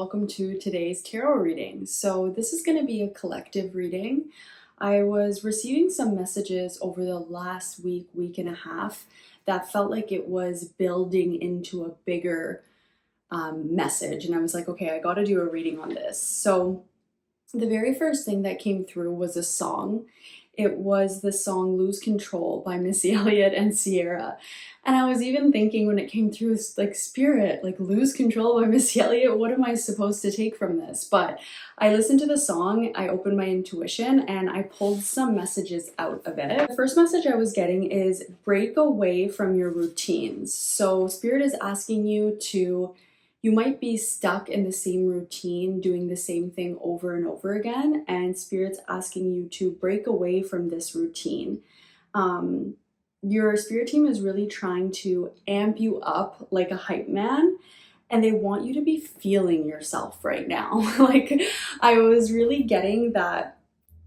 welcome to today's tarot reading. So this is going to be a collective reading. I was receiving some messages over the last week and a half that felt like it was building into a bigger message, and I was like, okay, I got to do a reading on this. So the very first thing that came through was a song. It was the song Lose Control by Missy Elliott and Ciara. And I was even thinking when it came through, like, Spirit, like, Lose Control by Missy Elliott, what am I supposed to take from this? But I listened to the song, I opened my intuition, and I pulled some messages out of it. The first message I was getting is break away from your routines. So Spirit is asking you might be stuck in the same routine, doing the same thing over and over again, and Spirit's asking you to break away from this routine. Your spirit team is really trying to amp you up like a hype man, and they want you to be feeling yourself right now. Like, I was really getting that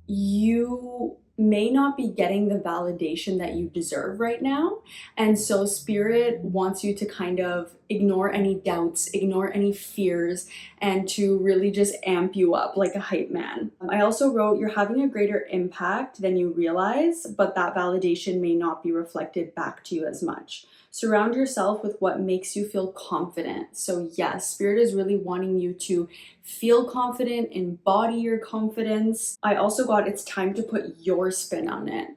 you may not be getting the validation that you deserve right now. And so Spirit wants you to kind of ignore any doubts, ignore any fears, and to really just amp you up like a hype man. I also wrote, you're having a greater impact than you realize, but that validation may not be reflected back to you as much. Surround yourself with what makes you feel confident. So yes, Spirit is really wanting you to feel confident, embody your confidence. I also got, it's time to put your spin on it.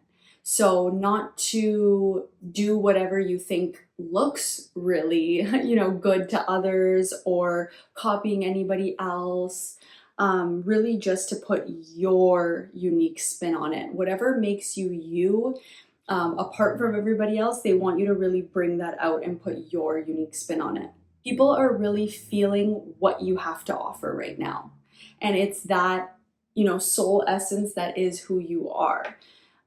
So not to do whatever you think looks really, good to others or copying anybody else. Really just to put your unique spin on it. Whatever makes you you. Apart from everybody else, they want you to really bring that out and put your unique spin on it. People are really feeling what you have to offer right now. And it's that, soul essence that is who you are.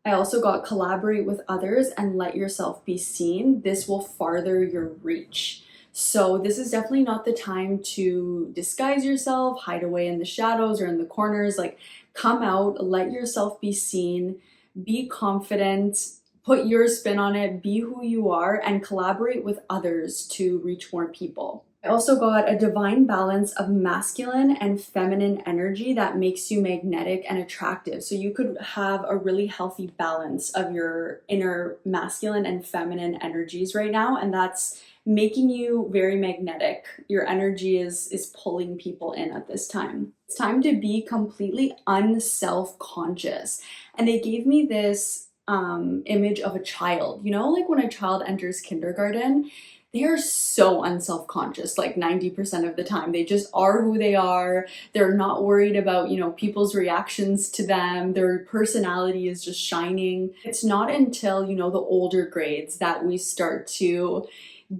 I also got collaborate with others and let yourself be seen. This will farther your reach. So this is definitely not the time to disguise yourself, hide away in the shadows or in the corners. Like, come out, let yourself be seen, be confident, put your spin on it, be who you are, and collaborate with others to reach more people. I also got a divine balance of masculine and feminine energy that makes you magnetic and attractive. So you could have a really healthy balance of your inner masculine and feminine energies right now, and that's making you very magnetic. Your energy is pulling people in at this time. It's time to be completely unself-conscious. And they gave me this image of a child, like when a child enters kindergarten, they are so unself-conscious, like 90% of the time. They just are who they are. They're not worried about, people's reactions to them. Their personality is just shining. It's not until, the older grades that we start to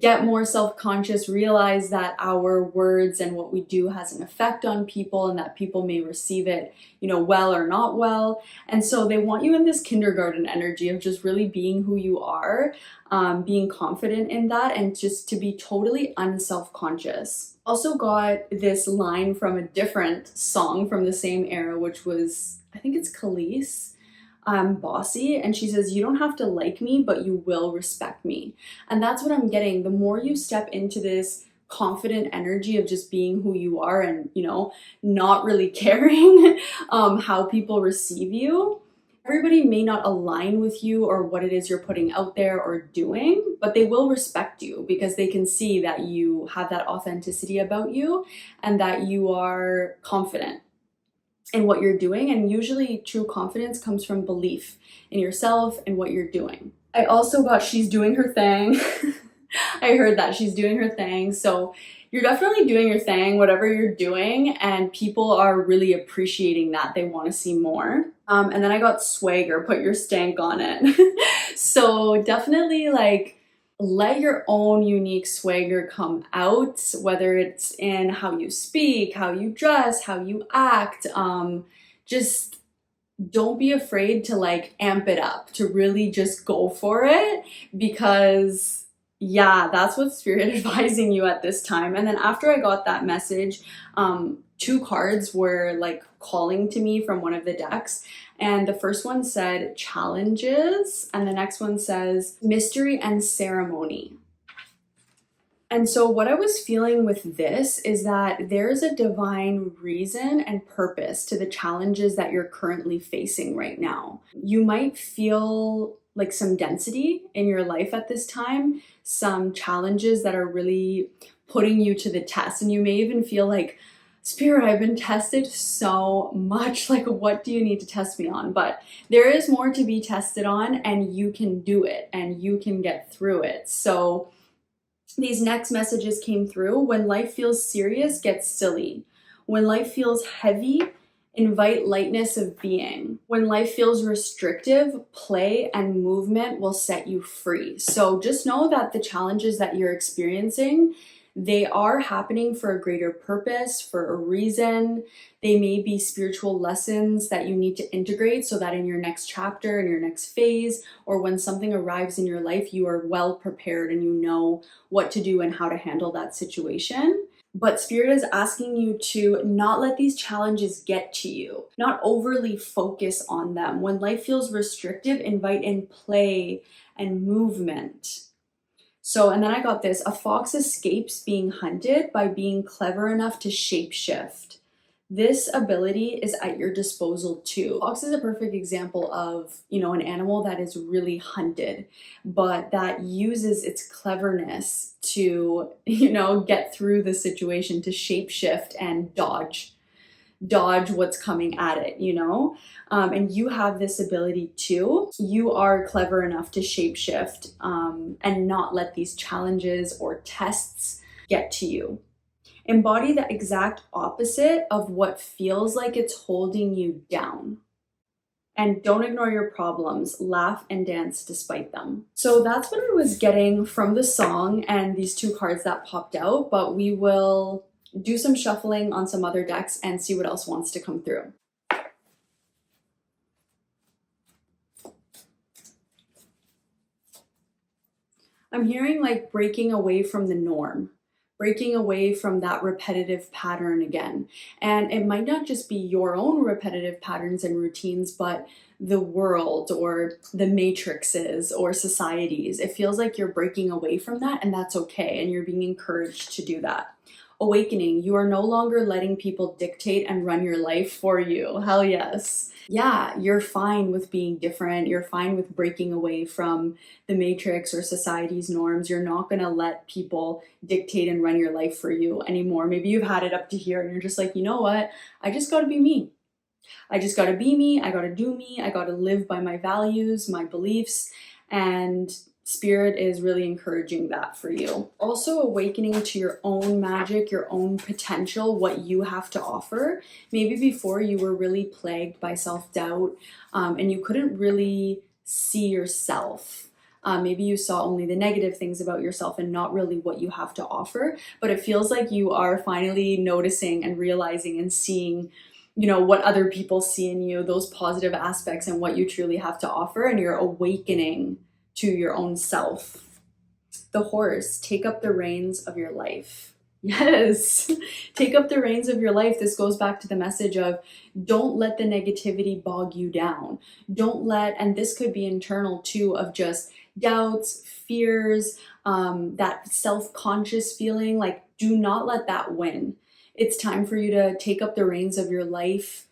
get more self-conscious, realize that our words and what we do has an effect on people and that people may receive it, well or not well. And so they want you in this kindergarten energy of just really being who you are, being confident in that, and just to be totally unself-conscious. Also got this line from a different song from the same era, which was, I think it's Khalees, Bossy, and she says, you don't have to like me, but you will respect me. And that's what I'm getting. The more you step into this confident energy of just being who you are and, not really caring how people receive you, everybody may not align with you or what it is you're putting out there or doing, but they will respect you because they can see that you have that authenticity about you and that you are confident in what you're doing. And usually true confidence comes from belief in yourself and what you're doing. I also got she's doing her thing. I heard that she's doing her thing. So you're definitely doing your thing, whatever you're doing, and people are really appreciating that. They want to see more. And then I got swagger, put your stank on it. So definitely let your own unique swagger come out, whether it's in how you speak, how you dress, how you act. Just don't be afraid to amp it up, to really just go for it, because that's what Spirit advising you at this time. And then after I got that message, two cards were calling to me from one of the decks. And the first one said challenges, and the next one says mystery and ceremony. And so, what I was feeling with this is that there's a divine reason and purpose to the challenges that you're currently facing right now. You might feel like some density in your life at this time, some challenges that are really putting you to the test. And you may even feel like, Spirit, I've been tested so much. Like, what do you need to test me on? But there is more to be tested on, and you can do it and you can get through it. So, these next messages came through. When life feels serious, get silly. When life feels heavy, invite lightness of being. When life feels restrictive, play and movement will set you free. So just know that the challenges that you're experiencing, they are happening for a greater purpose, for a reason. They may be spiritual lessons that you need to integrate so that in your next chapter, in your next phase, or when something arrives in your life, you are well prepared and you know what to do and how to handle that situation. But Spirit is asking you to not let these challenges get to you, not overly focus on them. When life feels restrictive, invite in play and movement. So, and then I got this: a fox escapes being hunted by being clever enough to shapeshift. This ability is at your disposal too. Fox is a perfect example of, an animal that is really hunted, but that uses its cleverness to, get through the situation, to shapeshift and dodge what's coming at it. And you have this ability too. You are clever enough to shapeshift and not let these challenges or tests get to you. Embody the exact opposite of what feels like it's holding you down. And don't ignore your problems. Laugh and dance despite them. So that's what I was getting from the song and these two cards that popped out, but we will do some shuffling on some other decks and see what else wants to come through. I'm hearing like breaking away from the norm, breaking away from that repetitive pattern again. And it might not just be your own repetitive patterns and routines, but the world or the matrices or societies. It feels like you're breaking away from that, and that's okay. And you're being encouraged to do that. Awakening, you are no longer letting people dictate and run your life for you. Hell yes. Yeah, you're fine with being different. You're fine with breaking away from the matrix or society's norms. You're not going to let people dictate and run your life for you anymore. Maybe you've had it up to here and you're just like, you know what? I just got to be me. I just got to be me. I got to do me. I got to live by my values, my beliefs, and Spirit is really encouraging that for you. Also awakening to your own magic, your own potential, what you have to offer. Maybe before you were really plagued by self-doubt and you couldn't really see yourself. Maybe you saw only the negative things about yourself and not really what you have to offer. But it feels like you are finally noticing and realizing and seeing what other people see in you, those positive aspects and what you truly have to offer, and you're awakening to your own self. The horse, take up the reins of your life. Yes, take up the reins of your life. This goes back to the message of don't let the negativity bog you down. Don't let, and this could be internal too, of just doubts, fears, that self-conscious feeling, like do not let that win. It's time for you to take up the reins of your life.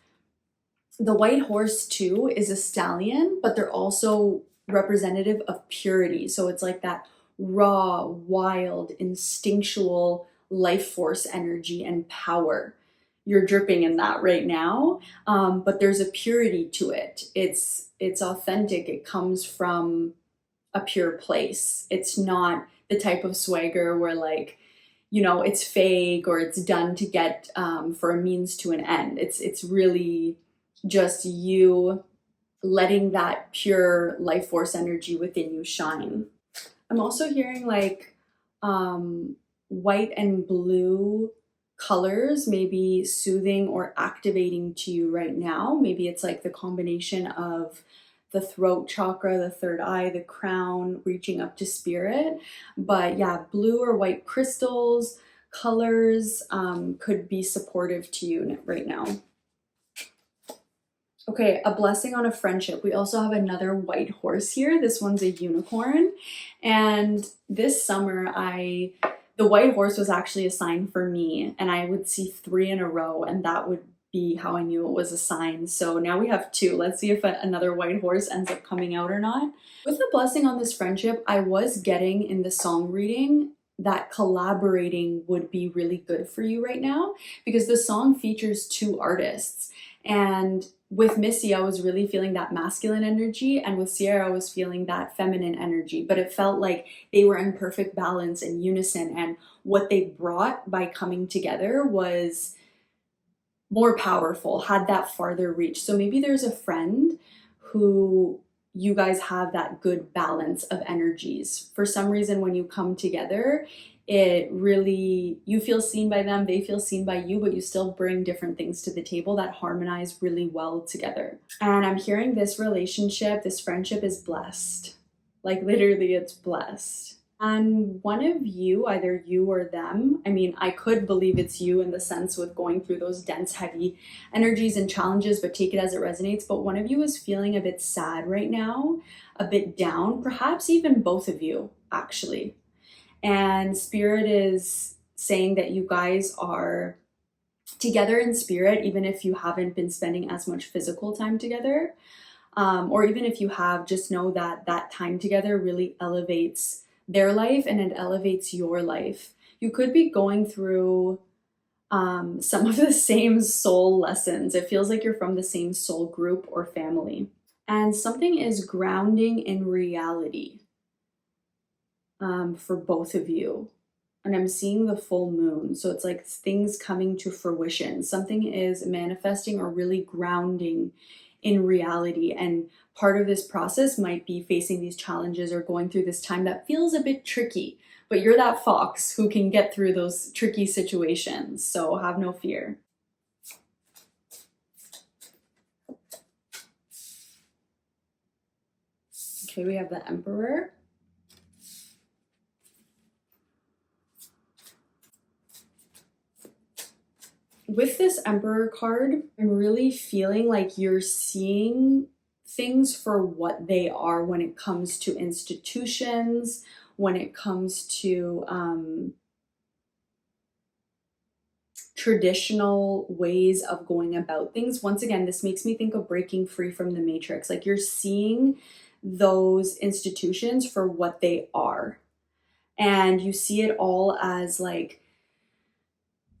The white horse too is a stallion, but they're also representative of purity. So it's like that raw, wild, instinctual life force energy and power. You're dripping in that right now, but there's a purity to it. It's authentic. It comes from a pure place. It's not the type of swagger where like, it's fake or it's done to get for a means to an end. It's really just you letting that pure life force energy within you shine. I'm also hearing like white and blue colors may be soothing or activating to you right now. Maybe it's like the combination of the throat chakra, the third eye, the crown, reaching up to spirit. But yeah, blue or white crystals, colors could be supportive to you right now. Okay, a blessing on a friendship. We also have another white horse here. This one's a unicorn. And this summer, I The white horse was actually a sign for me, and I would see 3 in a row, and that would be how I knew it was a sign. So now we have 2. Let's see if another white horse ends up coming out or not. With the blessing on this friendship, I was getting in the song reading that collaborating would be really good for you right now because the song features 2 artists. And with Missy, I was really feeling that masculine energy, and with Sierra, I was feeling that feminine energy. But it felt like they were in perfect balance and unison, and what they brought by coming together was more powerful, had that farther reach. So maybe there's a friend who you guys have that good balance of energies. For some reason, when you come together, it really, you feel seen by them, they feel seen by you, but you still bring different things to the table that harmonize really well together. And I'm hearing this relationship, this friendship is blessed. Like literally, it's blessed. And one of you, either you or them, I mean, I could believe it's you in the sense with going through those dense, heavy energies and challenges, but take it as it resonates. But one of you is feeling a bit sad right now, a bit down, perhaps even both of you, actually. And Spirit is saying that you guys are together in spirit, even if you haven't been spending as much physical time together. Or even if you have, just know that that time together really elevates their life and it elevates your life. You could be going through some of the same soul lessons. It feels like you're from the same soul group or family. And something is grounding in reality for both of you. And I'm seeing the full moon. So it's like things coming to fruition. Something is manifesting or really grounding in reality. And part of this process might be facing these challenges or going through this time that feels a bit tricky. But you're that fox who can get through those tricky situations. So have no fear. Okay, we have the Emperor. With this Emperor card, I'm really feeling like you're seeing things for what they are when it comes to institutions, when it comes to traditional ways of going about things. Once again, this makes me think of breaking free from the matrix. Like you're seeing those institutions for what they are. And you see it all as like,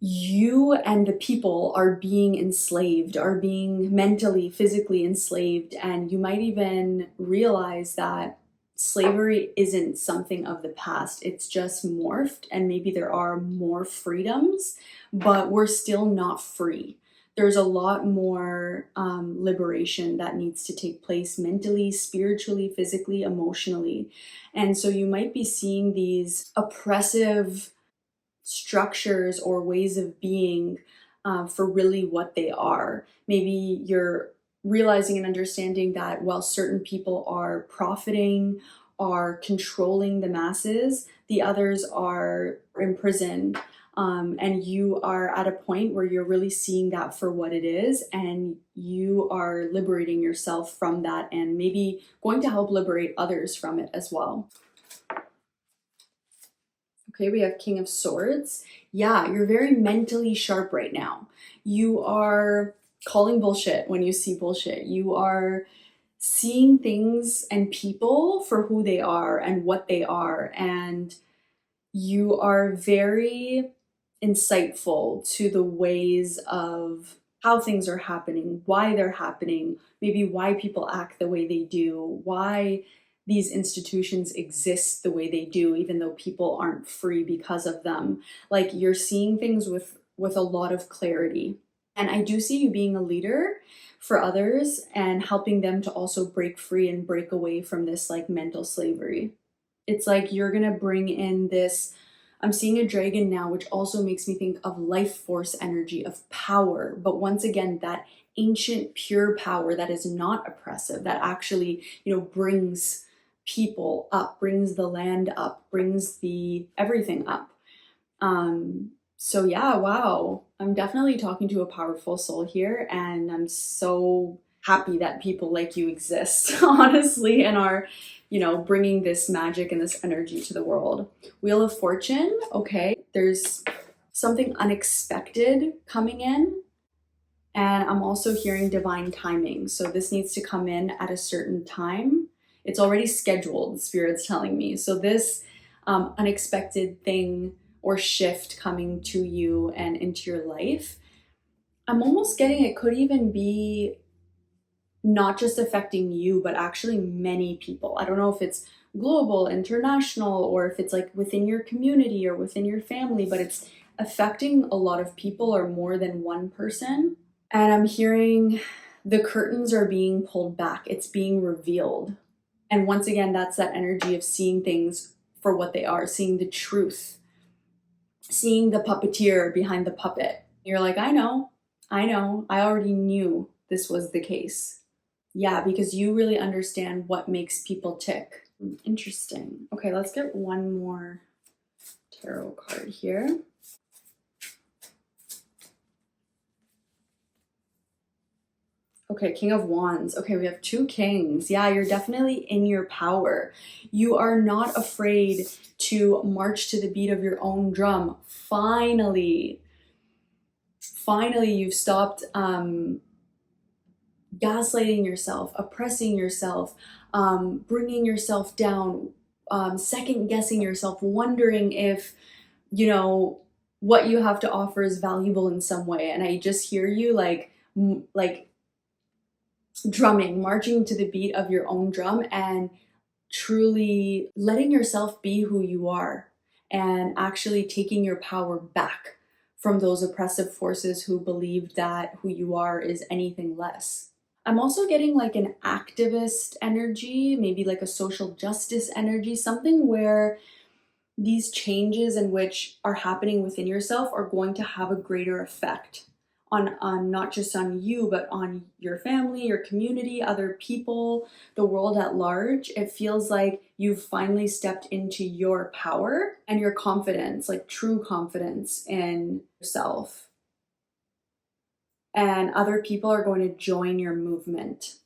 you and the people are being enslaved, are being mentally, physically enslaved, and you might even realize that slavery isn't something of the past. It's just morphed, and maybe there are more freedoms, but we're still not free. There's a lot more liberation that needs to take place mentally, spiritually, physically, emotionally. And so you might be seeing these oppressive structures or ways of being for really what they are. Maybe you're realizing and understanding that while certain people are profiting, are controlling the masses, the others are imprisoned. And you are at a point where you're really seeing that for what it is, and you are liberating yourself from that and maybe going to help liberate others from it as well. Okay, we have King of Swords. Yeah, you're very mentally sharp right now. You are calling bullshit when you see bullshit. You are seeing things and people for who they are and what they are. And you are very insightful to the ways of how things are happening, why they're happening, maybe why people act the way they do, why these institutions exist the way they do, even though people aren't free because of them. Like you're seeing things with a lot of clarity. And I do see you being a leader for others and helping them to also break free and break away from this like mental slavery. It's like you're gonna bring in this, I'm seeing a dragon now, which also makes me think of life force energy, of power. But once again, that ancient pure power that is not oppressive, that actually, brings people up, brings the land up, brings the everything up. So yeah, wow. I'm definitely talking to a powerful soul here, and I'm so happy that people like you exist, honestly, and are, bringing this magic and this energy to the world. Wheel of Fortune, okay, there's something unexpected coming in. And I'm also hearing divine timing. So this needs to come in at a certain time. It's already scheduled, Spirit's telling me. So this unexpected thing or shift coming to you and into your life, I'm almost getting it could even be not just affecting you, but actually many people. I don't know if it's global, international, or if it's like within your community or within your family, but it's affecting a lot of people or more than one person. And I'm hearing the curtains are being pulled back. It's being revealed. And once again, that's that energy of seeing things for what they are, seeing the truth, seeing the puppeteer behind the puppet. You're like, I know, I already knew this was the case. Yeah, because you really understand what makes people tick. Interesting. Okay, let's get one more tarot card here. Okay, King of Wands. Okay, we have two kings. Yeah, you're definitely in your power. You are not afraid to march to the beat of your own drum. Finally, you've stopped gaslighting yourself, oppressing yourself, bringing yourself down, second guessing yourself, wondering if, what you have to offer is valuable in some way. And I just hear you like drumming, marching to the beat of your own drum and truly letting yourself be who you are and actually taking your power back from those oppressive forces who believe that who you are is anything less. I'm also getting like an activist energy, maybe like a social justice energy, something where these changes in which are happening within yourself are going to have a greater effect on not just on you, but on your family, your community, other people, the world at large. It feels like you've finally stepped into your power and your confidence, like true confidence in yourself. And other people are going to join your movement.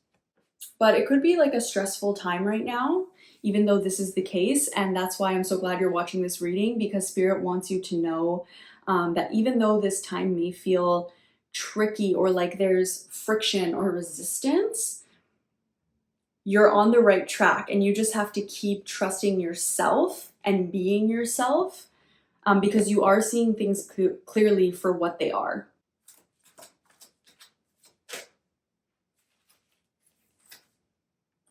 But it could be like a stressful time right now, even though this is the case. And that's why I'm so glad you're watching this reading, because Spirit wants you to know that even though this time may feel tricky or like there's friction or resistance, you're on the right track and you just have to keep trusting yourself and being yourself because you are seeing things clearly for what they are.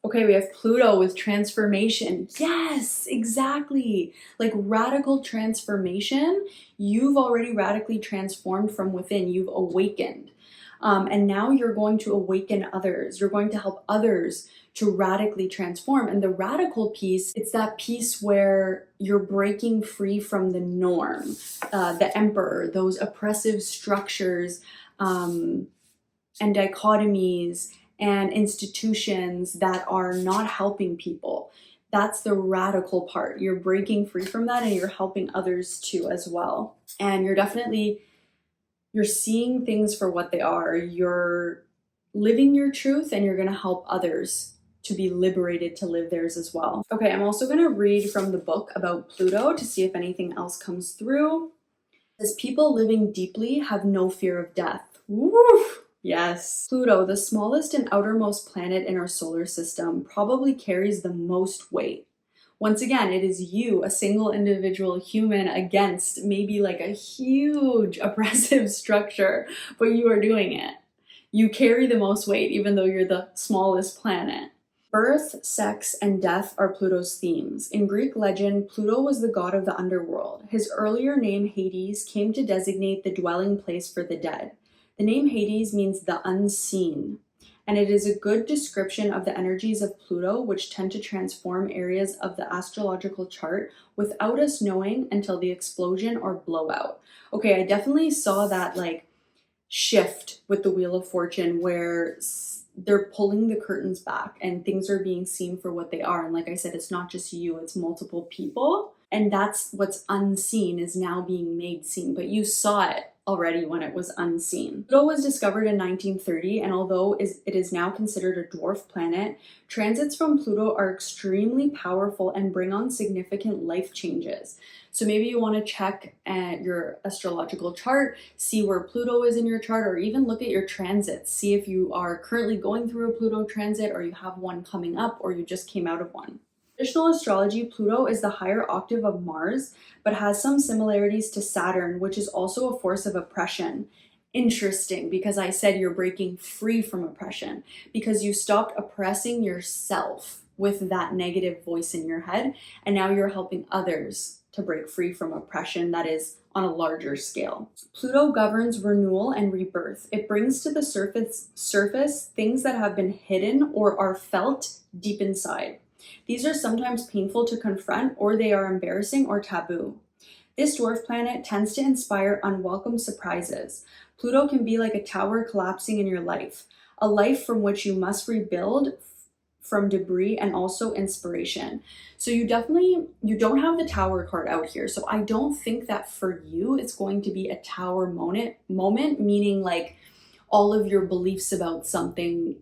Okay, we have Pluto with transformation. Yes, exactly. Like radical transformation. You've already radically transformed from within. You've awakened. And now you're going to awaken others. You're going to help others to radically transform. And the radical piece, it's that piece where you're breaking free from the norm, the emperor, those oppressive structures and dichotomies and institutions that are not helping people. That's the radical part. You're breaking free from that and you're helping others too as well. And you're seeing things for what they are. You're living your truth and you're going to help others to be liberated to live theirs as well. Okay, I'm also going to read from the book about Pluto to see if anything else comes through. It says, people living deeply have no fear of death. Woo! Yes. Pluto, the smallest and outermost planet in our solar system, probably carries the most weight. Once again, it is you, a single individual human, against maybe like a huge oppressive structure, but you are doing it. You carry the most weight, even though you're the smallest planet. Birth, sex, and death are Pluto's themes. In Greek legend, Pluto was the god of the underworld. His earlier name, Hades, came to designate the dwelling place for the dead. The name Hades means the unseen, and it is a good description of the energies of Pluto, which tend to transform areas of the astrological chart without us knowing until the explosion or blowout. Okay, I definitely saw that like shift with the Wheel of Fortune where they're pulling the curtains back and things are being seen for what they are. And like I said, it's not just you, it's multiple people. And that's what's unseen is now being made seen, but you saw it already when it was unseen. Pluto was discovered in 1930, and although it is now considered a dwarf planet, transits from Pluto are extremely powerful and bring on significant life changes. So maybe you want to check at your astrological chart, see where Pluto is in your chart, or even look at your transits. See if you are currently going through a Pluto transit, or you have one coming up, or you just came out of one. Traditional astrology, Pluto is the higher octave of Mars, but has some similarities to Saturn, which is also a force of oppression. Interesting, because I said you're breaking free from oppression, because you stopped oppressing yourself with that negative voice in your head, and now you're helping others to break free from oppression that is on a larger scale. Pluto governs renewal and rebirth. It brings to the surface things that have been hidden or are felt deep inside. These are sometimes painful to confront, or they are embarrassing or taboo. This dwarf planet tends to inspire unwelcome surprises. Pluto can be like a tower collapsing in your life, a life from which you must rebuild from debris and also inspiration. So you don't have the tower card out here. So I don't think that for you, it's going to be a tower moment, meaning like all of your beliefs about something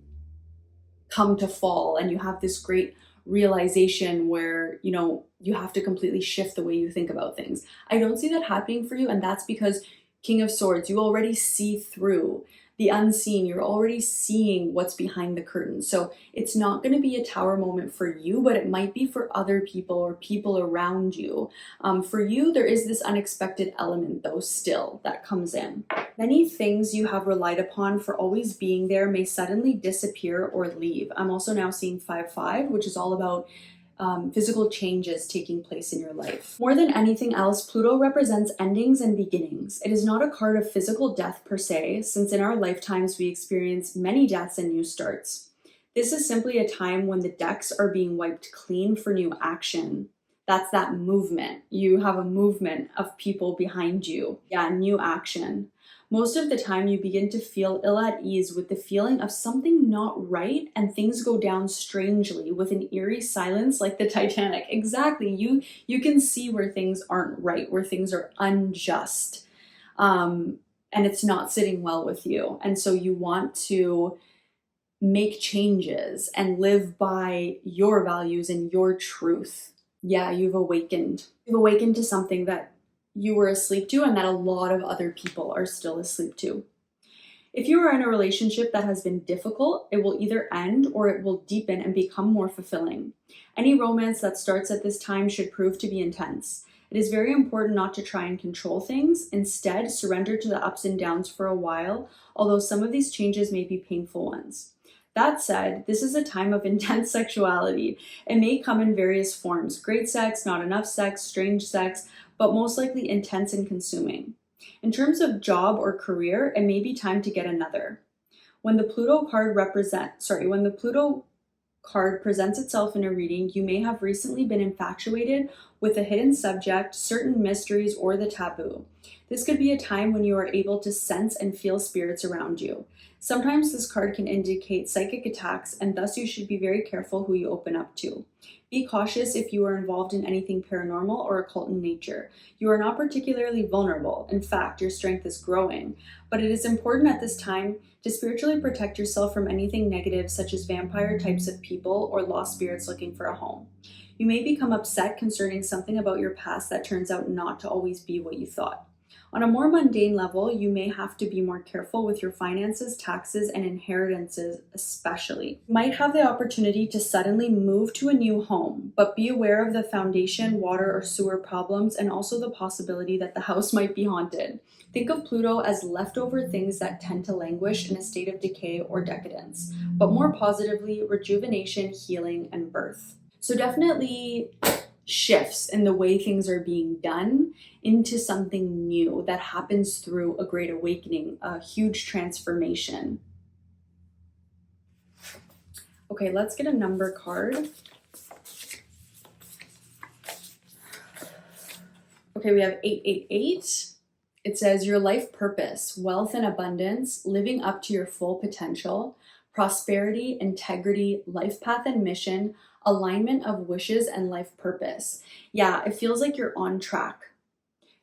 come to fall and you have this great realization where you have to completely shift the way you think about things. I don't see that happening for you, and that's because King of Swords, you already see through the unseen. You're already seeing what's behind the curtain. So it's not going to be a tower moment for you, but it might be for other people or people around you. For you, there is this unexpected element though still that comes in. Many things you have relied upon for always being there may suddenly disappear or leave. I'm also now seeing 5-5, which is all about physical changes taking place in your life. More than anything else, Pluto represents endings and beginnings. It is not a card of physical death per se, since in our lifetimes we experience many deaths and new starts. This is simply a time when the decks are being wiped clean for new action. That's that movement. You have a movement of people behind you. Yeah, new action. Most of the time you begin to feel ill at ease with the feeling of something not right, and things go down strangely with an eerie silence like the Titanic. Exactly. You can see where things aren't right, where things are unjust. And it's not sitting well with you. And so you want to make changes and live by your values and your truth. Yeah, you've awakened. You've awakened to something that you were asleep to and that a lot of other people are still asleep to. If you are in a relationship that has been difficult, it will either end or it will deepen and become more fulfilling. Any romance that starts at this time should prove to be intense. It is very important not to try and control things. Instead, surrender to the ups and downs for a while, although some of these changes may be painful ones. That said, this is a time of intense sexuality. It may come in various forms: great sex, not enough sex, strange sex, but most likely intense and consuming. In terms of job or career, it may be time to get another. When the Pluto card presents itself in a reading, you may have recently been infatuated with a hidden subject, certain mysteries, or the taboo. This could be a time when you are able to sense and feel spirits around you. Sometimes this card can indicate psychic attacks, and thus you should be very careful who you open up to. Be cautious if you are involved in anything paranormal or occult in nature. You are not particularly vulnerable. In fact, your strength is growing. But it is important at this time to spiritually protect yourself from anything negative, such as vampire types of people or lost spirits looking for a home. You may become upset concerning something about your past that turns out not to always be what you thought. On a more mundane level, you may have to be more careful with your finances, taxes, and inheritances especially. You might have the opportunity to suddenly move to a new home, but be aware of the foundation, water, or sewer problems, and also the possibility that the house might be haunted. Think of Pluto as leftover things that tend to languish in a state of decay or decadence, but more positively, rejuvenation, healing, and birth. So definitely shifts in the way things are being done into something new that happens through a great awakening, a huge transformation. Okay, let's get a number card. Okay, we have 888. It says your life purpose, wealth and abundance, living up to your full potential, prosperity, integrity, life path and mission, alignment of wishes and life purpose. Yeah, it feels like you're on track.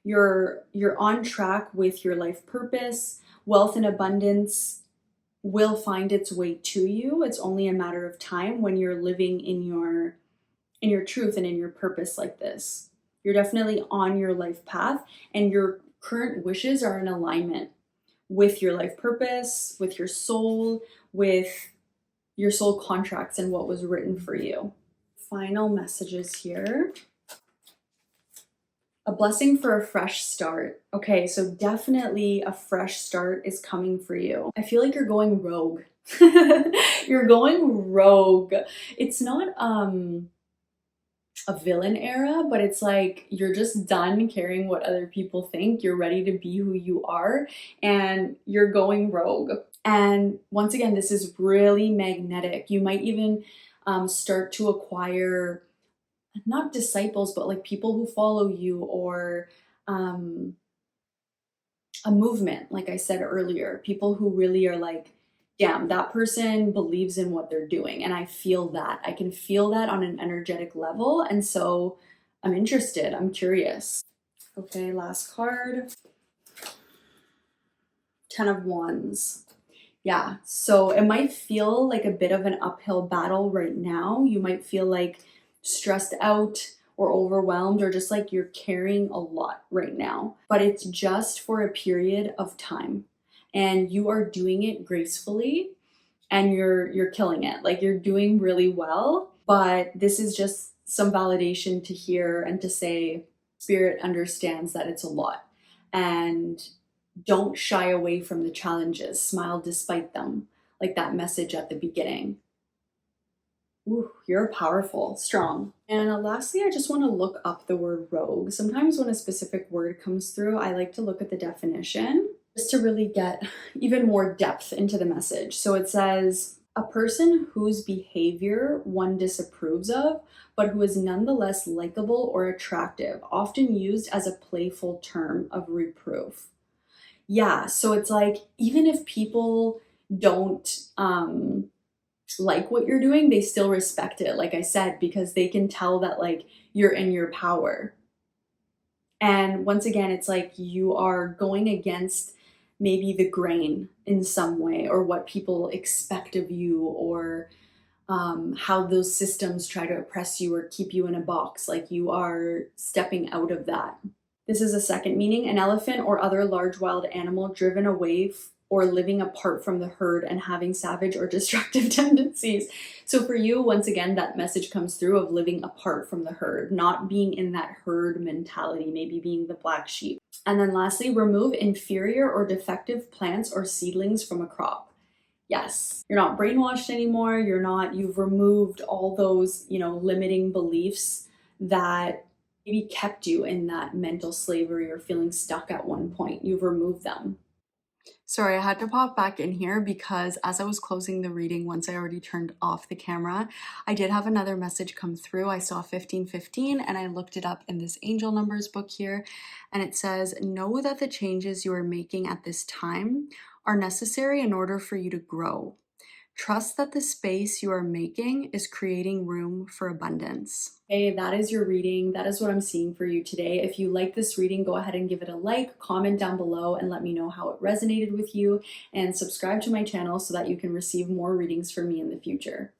You're on track with your life purpose. Wealth and abundance will find its way to you. It's only a matter of time when you're living in your truth and in your purpose like this. You're definitely on your life path, and your current wishes are in alignment with your life purpose, with with your soul contracts and what was written for you. Final messages here. A blessing for a fresh start. Okay, so definitely a fresh start is coming for you. I feel like you're going rogue. You're going rogue. It's not a villain era, but it's like you're just done caring what other people think. You're ready to be who you are, and you're going rogue. And once again, this is really magnetic. You might even start to acquire not disciples, but like people who follow you, or um, a movement, like I said earlier, people who really are like, damn, that person believes in what they're doing. And I feel that. I can feel that on an energetic level. And so I'm interested, I'm curious. Okay, last card. 10 of Wands. Yeah, so it might feel like a bit of an uphill battle right now. You might feel like stressed out or overwhelmed, or just like you're carrying a lot right now. But it's just for a period of time. And you are doing it gracefully, and you're killing it. Like, you're doing really well, but this is just some validation to hear and to say spirit understands that it's a lot. And don't shy away from the challenges, smile despite them, like that message at the beginning. Ooh, you're powerful, strong. And lastly, I just want to look up the word rogue. Sometimes when a specific word comes through, I like to look at the definition just to really get even more depth into the message. So it says, a person whose behavior one disapproves of, but who is nonetheless likable or attractive, often used as a playful term of reproof. Yeah, so it's like, even if people don't like what you're doing, they still respect it, like I said, because they can tell that like you're in your power. And once again, it's like you are going against maybe the grain in some way, or what people expect of you, or how those systems try to oppress you or keep you in a box. Like, you are stepping out of that. This is a second meaning: an elephant or other large wild animal driven away or living apart from the herd and having savage or destructive tendencies. So for you, once again, that message comes through of living apart from the herd, not being in that herd mentality, maybe being the black sheep. And then lastly, remove inferior or defective plants or seedlings from a crop. Yes, you're not brainwashed anymore. You've removed all those, limiting beliefs that maybe kept you in that mental slavery or feeling stuck at one point. You've removed them. Sorry, I had to pop back in here because as I was closing the reading, once I already turned off the camera, I did have another message come through. I saw 1515 and I looked it up in this angel numbers book here, and it says, know that the changes you are making at this time are necessary in order for you to grow. Trust that the space you are making is creating room for abundance. Hey, that is your reading. That is what I'm seeing for you today. If you like this reading, go ahead and give it a like, comment down below, and let me know how it resonated with you. And subscribe to my channel so that you can receive more readings from me in the future.